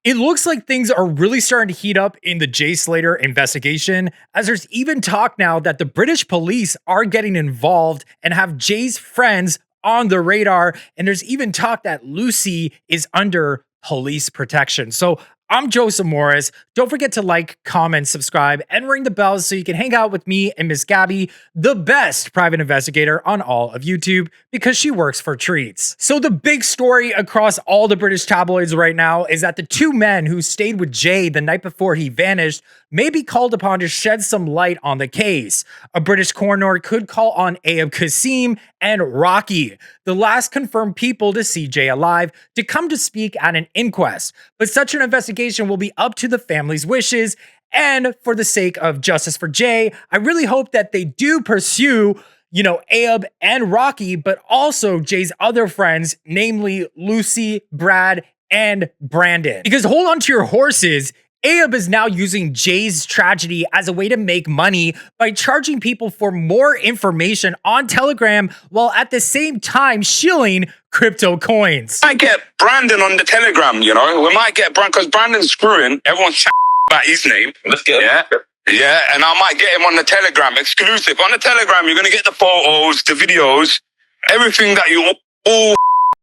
It looks like things are really starting to heat up in the Jay Slater investigation, as there's even talk now that the British police are getting involved and have Jay's friends on the radar. And there's even talk that Lucy is under police protection. So I'm Joseph Morris. Don't forget to like, comment, subscribe, and ring the bell so you can hang out with me and Miss Gabby, the best private investigator on all of YouTube, because she works for treats. So the big story across all the British tabloids right now is that the two men who stayed with Jay the night before he vanished may be called upon to shed some light on the case. A British coroner could call on Ayub, Qassim, and Rocky, the last confirmed people to see Jay alive, to come to speak at an inquest. But such an investigation will be up to the family's wishes. And for the sake of justice for Jay, I really hope that they do pursue, Ayub and Rocky, but also Jay's other friends, namely Lucy, Brad, and Brandon. Because hold on to your horses, Ayub is now using Jay's tragedy as a way to make money by charging people for more information on Telegram while at the same time shilling crypto coins. I might get Brandon on the Telegram, We might get Brandon, because Brandon's screwing. Everyone's about his name. Let's get him. Yeah, and I might get him on the Telegram, exclusive. On the Telegram, you're going to get the photos, the videos, everything that you're all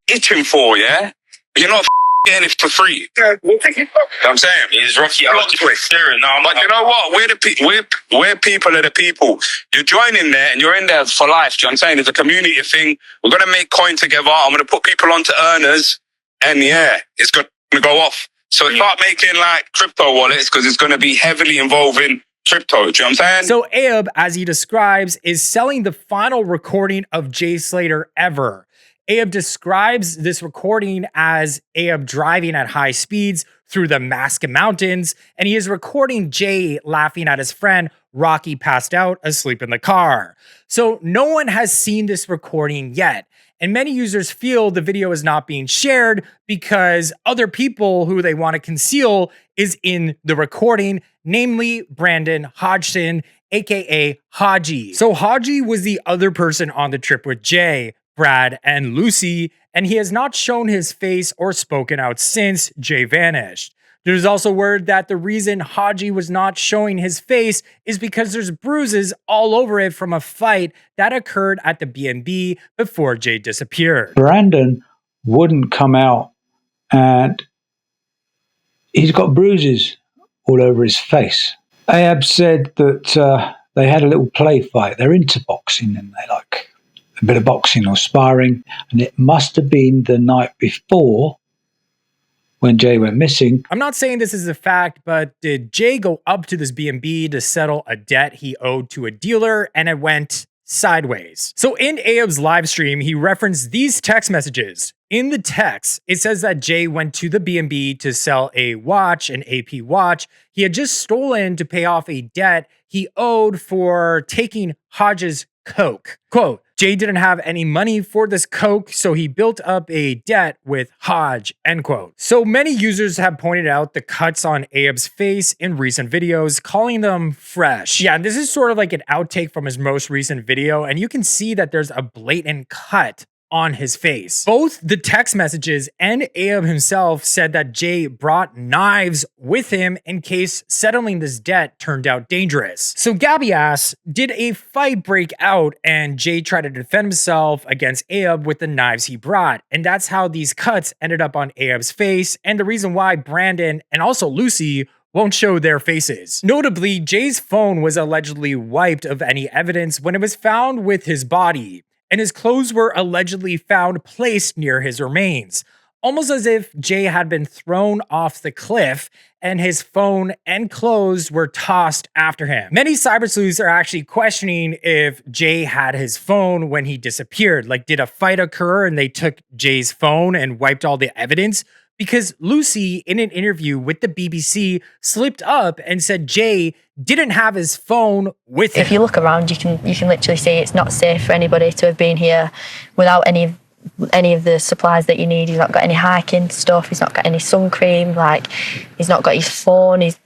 itching for, yeah? You're not getting it for free. Yeah, we'll take it. You know what I'm saying? He's Rocky. I was just staring. But you know what? We're people are the people. You're joining there and you're in there for life. Do you know what I'm saying? It's a community thing. We're going to make coin together. I'm going to put people onto earners. And yeah, it's going to go off. So start making like crypto wallets because it's going to be heavily involving crypto. Do you know what I'm saying? So Ayub, as he describes, is selling the final recording of Jay Slater ever. Ayub describes this recording as Ayub driving at high speeds through the Masca Mountains, and he is recording Jay laughing at his friend Rocky passed out asleep in the car. So no one has seen this recording yet, and many users feel the video is not being shared because other people who they want to conceal is in the recording, namely Brandon Hodgson, aka Hodgey. So Hodgey was the other person on the trip with Jay, Brad, and Lucy, and he has not shown his face or spoken out since Jay vanished. There's also word that the reason Hodgey was not showing his face is because there's bruises all over it from a fight that occurred at the B&B before Jay disappeared. Brandon wouldn't come out, and he's got bruises all over his face. Ayub said that they had a little play fight. They're into boxing and they like a bit of boxing or sparring, and it must have been the night before when Jay went missing. I'm not saying this is a fact, but did Jay go up to this B&B to settle a debt he owed to a dealer and it went sideways? So in Ayub's live stream, he referenced these text messages. In the text, it says that Jay went to the B&B to sell a watch, an AP watch. He had just stolen to pay off a debt he owed for taking Hodge's coke. Quote, Jay didn't have any money for this coke, so he built up a debt with Hodge, end quote. So many users have pointed out the cuts on Ayub's face in recent videos, calling them fresh. Yeah, and this is sort of like an outtake from his most recent video, and you can see that there's a blatant cut on his face. Both the text messages and Ayub himself said that Jay brought knives with him in case settling this debt turned out dangerous. So Gabby asks, did a fight break out and Jay tried to defend himself against Ayub with the knives he brought? And that's how these cuts ended up on Ayub's face, and the reason why Brandon and also Lucy won't show their faces. Notably, Jay's phone was allegedly wiped of any evidence when it was found with his body, and his clothes were allegedly found placed near his remains, almost as if Jay had been thrown off the cliff and his phone and clothes were tossed after him. Many cybersleuths are actually questioning if Jay had his phone when he disappeared. Like, did a fight occur and they took Jay's phone and wiped all the evidence? Because Lucy, in an interview with the BBC, slipped up and said Jay didn't have his phone with him. If you look around, you can literally see it's not safe for anybody to have been here without any of the supplies that you need. He's not got any hiking stuff. He's not got any sun cream. Like, he's not got his phone. He's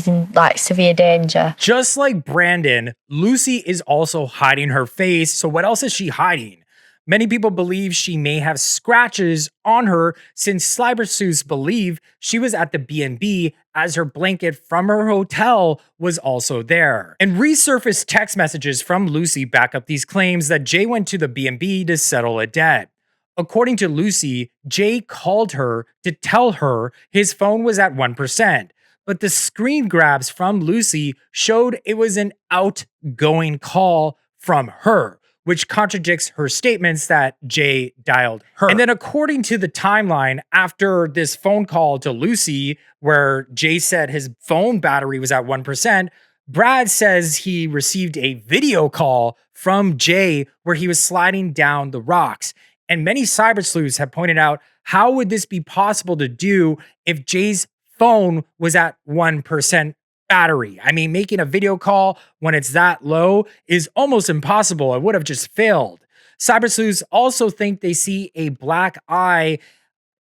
in severe danger. Just like Brandon, Lucy is also hiding her face. So what else is she hiding? Many people believe she may have scratches on her since Cybersleuths believe she was at the B&B as her blanket from her hotel was also there. And resurfaced text messages from Lucy back up these claims that Jay went to the B&B to settle a debt. According to Lucy, Jay called her to tell her his phone was at 1%, but the screen grabs from Lucy showed it was an outgoing call from her, which contradicts her statements that Jay dialed her. And then according to the timeline, after this phone call to Lucy, where Jay said his phone battery was at 1%, Brad says he received a video call from Jay where he was sliding down the rocks. And many cybersleuths have pointed out, how would this be possible to do if Jay's phone was at 1% battery? I mean, making a video call when it's that low is almost impossible. It would have just failed. Cybersleuths also think they see a black eye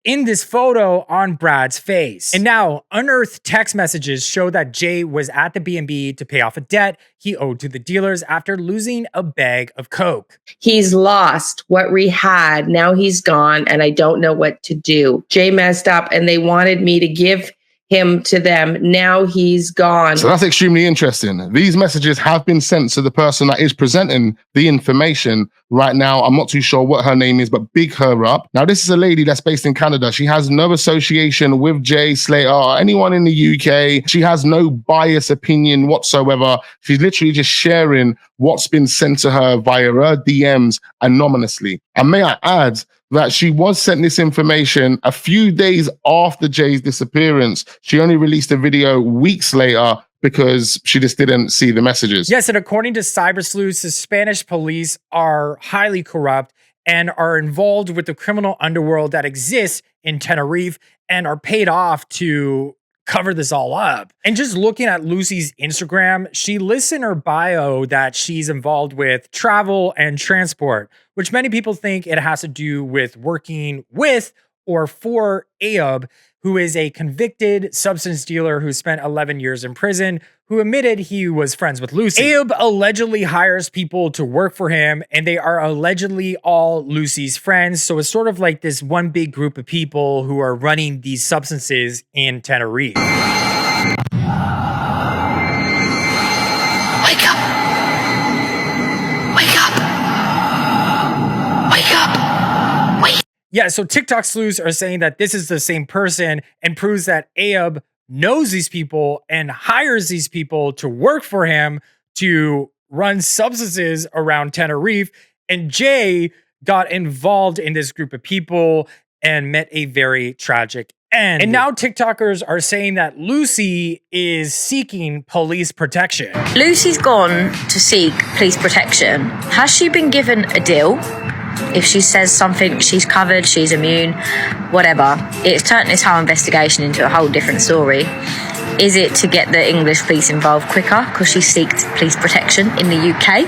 in this photo on Brad's face. And now, unearthed text messages show that Jay was at the B&B to pay off a debt he owed to the dealers after losing a bag of coke. He's lost what we had. Now he's gone, and I don't know what to do. Jay messed up, and they wanted me to give him to them. Now he's gone. So that's extremely interesting. These messages have been sent to the person that is presenting the information right now. I'm not too sure what her name is, but big her up. Now, this is a lady that's based in Canada. She has no association with Jay Slater or anyone in the UK. She has no biased opinion whatsoever. She's literally just sharing what's been sent to her via her DMs anonymously. And may I add that she was sent this information a few days after Jay's disappearance. She only released a video weeks later because she just didn't see the messages. Yes, and according to Cybersleuths, the Spanish police are highly corrupt and are involved with the criminal underworld that exists in Tenerife and are paid off to cover this all up. And just looking at Lucy's Instagram, she lists in her bio that she's involved with travel and transport, which many people think it has to do with working with or for Ayub, who is a convicted substance dealer who spent 11 years in prison, who admitted he was friends with Lucy. Ayub allegedly hires people to work for him, and they are allegedly all Lucy's friends. So it's sort of like this one big group of people who are running these substances in Tenerife. Wake up! Wake up! Wake up! Wake. Yeah, so TikTok sleuths are saying that this is the same person and proves that Ayub knows these people and hires these people to work for him to run substances around Tenerife. And Jay got involved in this group of people and met a very tragic end. And now TikTokers are saying that Lucy is seeking police protection. Lucy's gone to seek police protection. Has she been given a deal? If she says something, she's covered, she's immune, whatever. It's turned this whole investigation into a whole different story. Is it to get the English police involved quicker because she seeked police protection in the UK?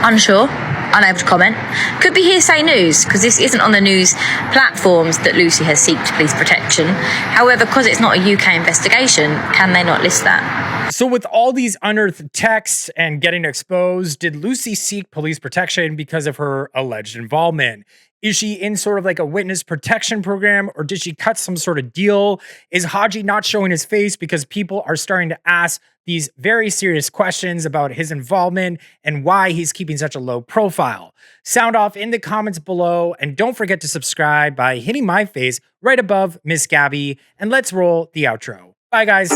Unsure. Unable to comment. Could be hearsay news because this isn't on the news platforms that Lucy has sought police protection. However, because it's not a UK investigation, can they not list that? So with all these unearthed texts and getting exposed, did Lucy seek police protection because of her alleged involvement? Is she in sort of like a witness protection program, or did she cut some sort of deal? Is Hodgey not showing his face because people are starting to ask these very serious questions about his involvement and why he's keeping such a low profile? Sound off in the comments below, and don't forget to subscribe by hitting my face right above Miss Gabby, and let's roll the outro. Bye, guys.